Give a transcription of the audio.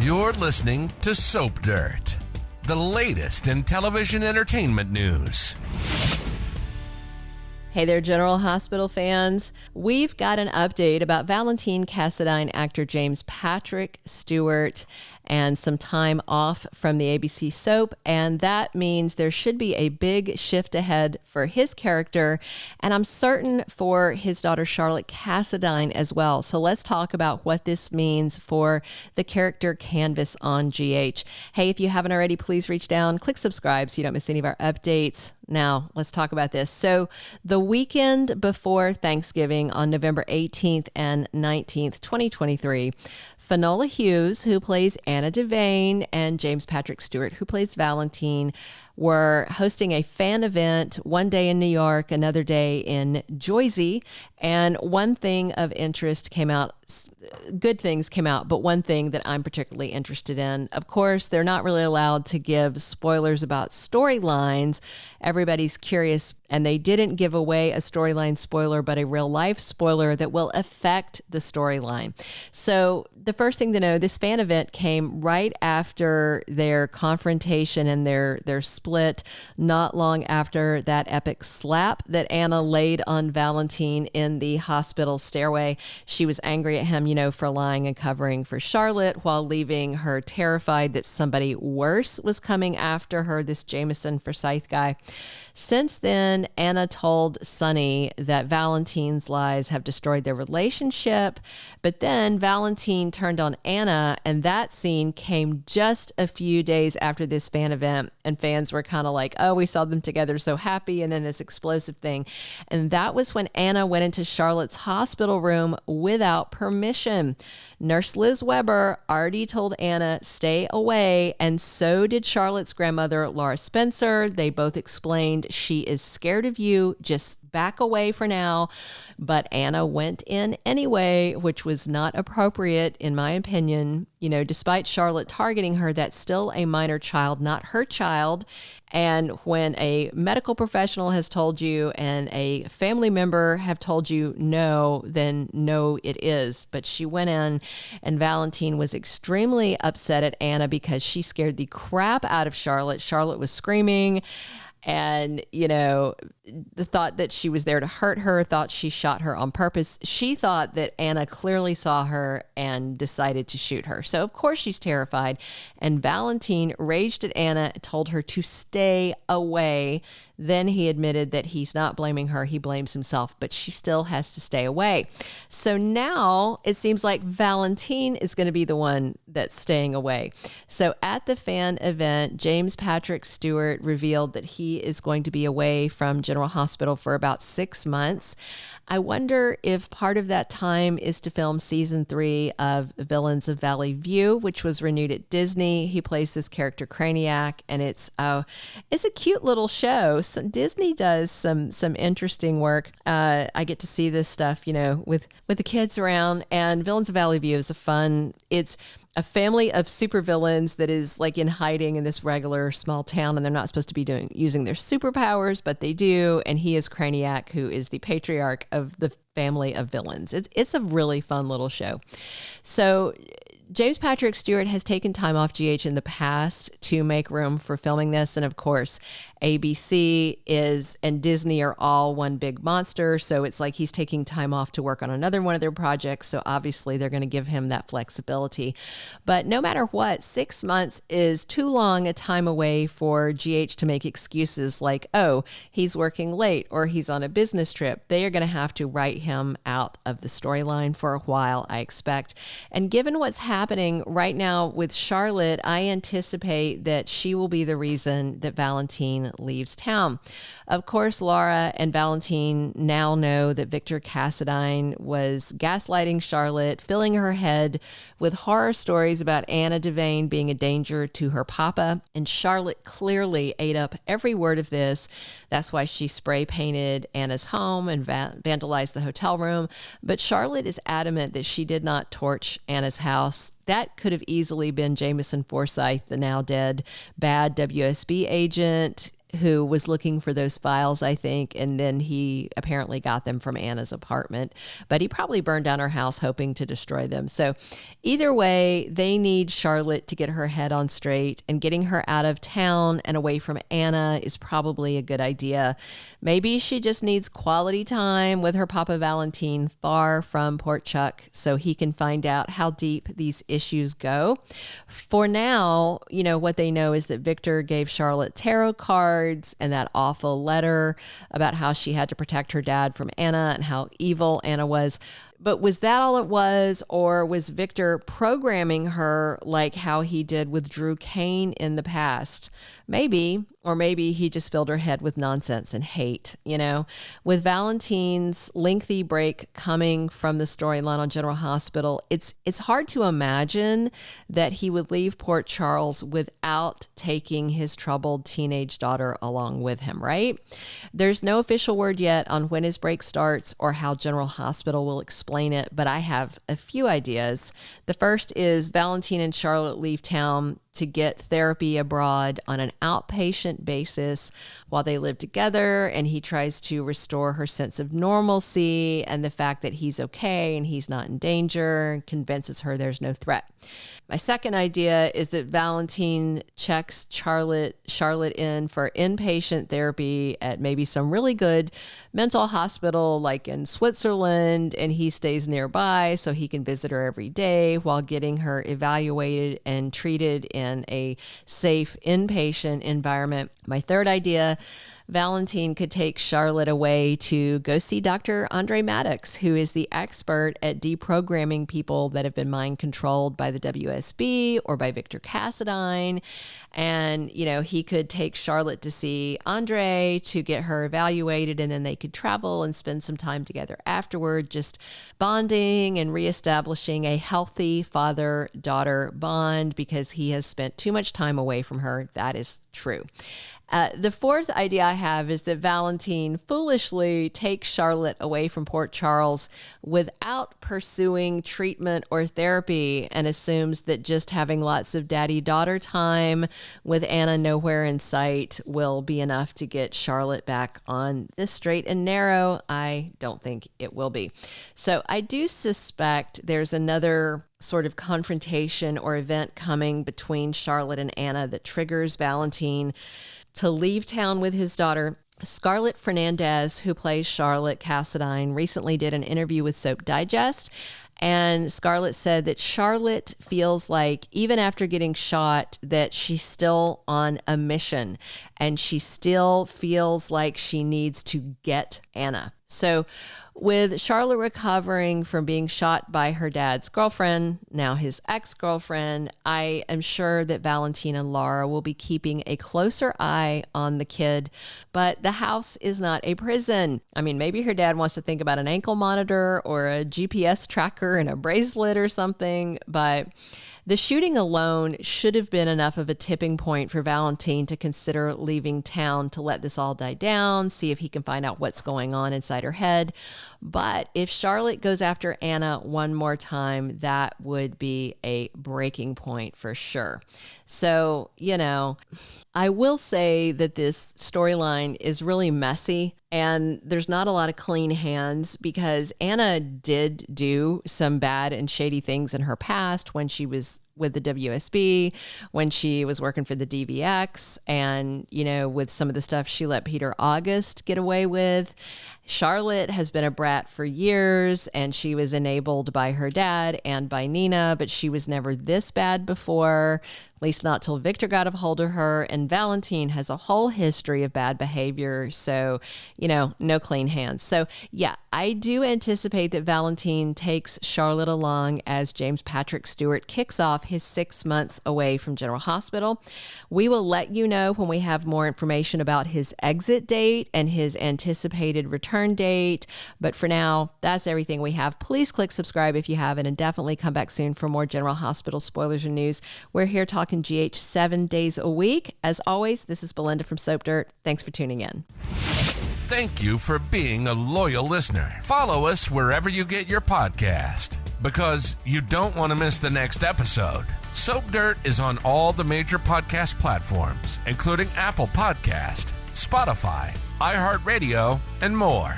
You're listening to Soap Dirt, the latest in television entertainment news. Hey there, General Hospital fans. We've got an update about Valentin Cassadine actor James Patrick Stuart and some time off from the ABC soap, and that means there should be a big shift ahead for his character, and I'm certain for his daughter Scarlett Cassadine as well. So let's talk about what this means for the character canvas on GH. Hey, if you haven't already, please reach down, click subscribe so you don't miss any of our updates. Now, let's talk about this. So the weekend before Thanksgiving on November 18th and 19th, 2023, Finola Hughes, who plays Anna Devane, and James Patrick Stuart, who plays Valentine, were hosting a fan event one day in New York, another day in Jersey. And one thing of interest came out, good things came out, but one thing that I'm particularly interested in, of course, they're not really allowed to give spoilers about storylines. Everybody's curious, and they didn't give away a storyline spoiler, but a real life spoiler that will affect the storyline. So the first thing to know, this fan event came right after their confrontation and their split, not long after that epic slap that Anna laid on Valentine in the hospital stairway. She was angry at him, for lying and covering for Scarlett while leaving her terrified that somebody worse was coming after her, this Jameson Forsyth guy. Since then, Anna told Sonny that Valentine's lies have destroyed their relationship, but then Valentine turned on Anna, and that scene came just a few days after this fan event, and fans were kind of like, oh, we saw them together, so happy, and then this explosive thing. And that was when Anna went into Charlotte's hospital room without permission. Nurse Liz Weber already told Anna, stay away, and so did Charlotte's grandmother, Laura Spencer. They both explained, she is scared of you, just back away for now. But Anna went in anyway, which was not appropriate, in my opinion. Despite Charlotte targeting her, that's still a minor child, not her child. And when a medical professional has told you and a family member have told you no, then no, it is. But she went in, and Valentine was extremely upset at Anna because she scared the crap out of Charlotte. Charlotte was screaming. And, the thought that she was there to hurt her, thought she shot her on purpose. She thought that Anna clearly saw her and decided to shoot her. So, of course, she's terrified. And Valentine raged at Anna, told her to stay away. Then he admitted that he's not blaming her. He blames himself, but she still has to stay away. So now it seems like Valentine is going to be the one that's staying away. So at the fan event, James Patrick Stuart revealed that he is going to be away from General Hospital for about 6 months. I wonder if part of that time is to film season 3 of Villains of Valley View, which was renewed at Disney. He plays this character Craniac, and it's a cute little show. So Disney does some interesting work. I get to see this stuff, with the kids around. And Villains of Valley View is it's a family of supervillains that is like in hiding in this regular small town, and they're not supposed to be using their superpowers, but they do. And he is Craniac, who is the patriarch of the family of villains. It's a really fun little show. So James Patrick Stuart has taken time off GH in the past to make room for filming this. And of course, ABC and Disney are all one big monster. So it's like he's taking time off to work on another one of their projects. So obviously they're going to give him that flexibility. But no matter what, 6 months is too long a time away for GH to make excuses like, oh, he's working late or he's on a business trip. They are going to have to write him out of the storyline for a while, I expect. And given what's happening right now with Scarlett, I anticipate that she will be the reason that Valentine leaves town. Of course, Laura and Valentine now know that Victor Cassadine was gaslighting Scarlett, filling her head with horror stories about Anna Devane being a danger to her papa. And Scarlett clearly ate up every word of this. That's why she spray painted Anna's home and vandalized the hotel room. But Scarlett is adamant that she did not torch Anna's house. That could have easily been Jameson Forsyth, the now dead bad WSB agent. who was looking for those files, I think, and then he apparently got them from Anna's apartment, but he probably burned down her house hoping to destroy them. So either way, they need Charlotte to get her head on straight, and getting her out of town and away from Anna is probably a good idea. Maybe she just needs quality time with her Papa Valentine far from Port Chuck so he can find out how deep these issues go. For now, what they know is that Victor gave Charlotte tarot cards and that awful letter about how she had to protect her dad from Anna and how evil Anna was. But was that all it was, or was Victor programming her like how he did with Drew Kane in the past? Maybe, or maybe he just filled her head with nonsense and hate, With Valentine's lengthy break coming from the storyline on General Hospital, it's hard to imagine that he would leave Port Charles without taking his troubled teenage daughter along with him, right? There's no official word yet on when his break starts or how General Hospital will explain it, but I have a few ideas. The first is Valentine and Charlotte leave town to get therapy abroad on an outpatient basis while they live together, and he tries to restore her sense of normalcy and the fact that he's okay and he's not in danger, and convinces her there's no threat. My second idea is that Valentine checks Charlotte in for inpatient therapy at maybe some really good mental hospital like in Switzerland, and he stays nearby so he can visit her every day while getting her evaluated and treated in a safe inpatient environment. My third idea, Valentine could take Charlotte away to go see Dr. Andre Maddox, who is the expert at deprogramming people that have been mind controlled by the WSB or by Victor Cassadine. And, he could take Charlotte to see Andre to get her evaluated, and then they could travel and spend some time together afterward, just bonding and reestablishing a healthy father-daughter bond because he has spent too much time away from her. That is true. The fourth idea I have is that Valentine foolishly takes Charlotte away from Port Charles without pursuing treatment or therapy and assumes that just having lots of daddy-daughter time with Anna nowhere in sight will be enough to get Charlotte back on the straight and narrow. I don't think it will be. So I do suspect there's another sort of confrontation or event coming between Charlotte and Anna that triggers Valentine to leave town with his daughter. Scarlett Fernandez, who plays Charlotte Cassadine, recently did an interview with Soap Digest, and Scarlett said that Charlotte feels like even after getting shot that she's still on a mission and she still feels like she needs to get Anna. So with Charlotte recovering from being shot by her dad's girlfriend, now his ex-girlfriend, I am sure that Valentine and Laura will be keeping a closer eye on the kid. But the house is not a prison. I mean, maybe her dad wants to think about an ankle monitor or a GPS tracker and a bracelet or something, but the shooting alone should have been enough of a tipping point for Valentine to consider leaving town to let this all die down, see if he can find out what's going on inside her head. But if Charlotte goes after Anna one more time, that would be a breaking point for sure. So, I will say that this storyline is really messy and there's not a lot of clean hands because Anna did do some bad and shady things in her past when she was with the WSB, when she was working for the DVX, and, with some of the stuff she let Peter August get away with. Charlotte has been a brat for years, and she was enabled by her dad and by Nina, but she was never this bad before, at least not till Victor got a hold of her. And Valentine has a whole history of bad behavior, so, no clean hands. So, yeah, I do anticipate that Valentine takes Charlotte along as James Patrick Stuart kicks off his 6 months away from General Hospital. We will let you know when we have more information about his exit date and his anticipated return date. But for now, that's everything we have. Please click subscribe if you haven't, and definitely come back soon for more General Hospital spoilers and news. We're here talking GH 7 days a week. As always, this is Belinda from Soap Dirt. Thanks for tuning in. Thank you for being a loyal listener. Follow us wherever you get your podcast, because you don't want to miss the next episode. Soap Dirt is on all the major podcast platforms, including Apple Podcast, Spotify, iHeartRadio, and more.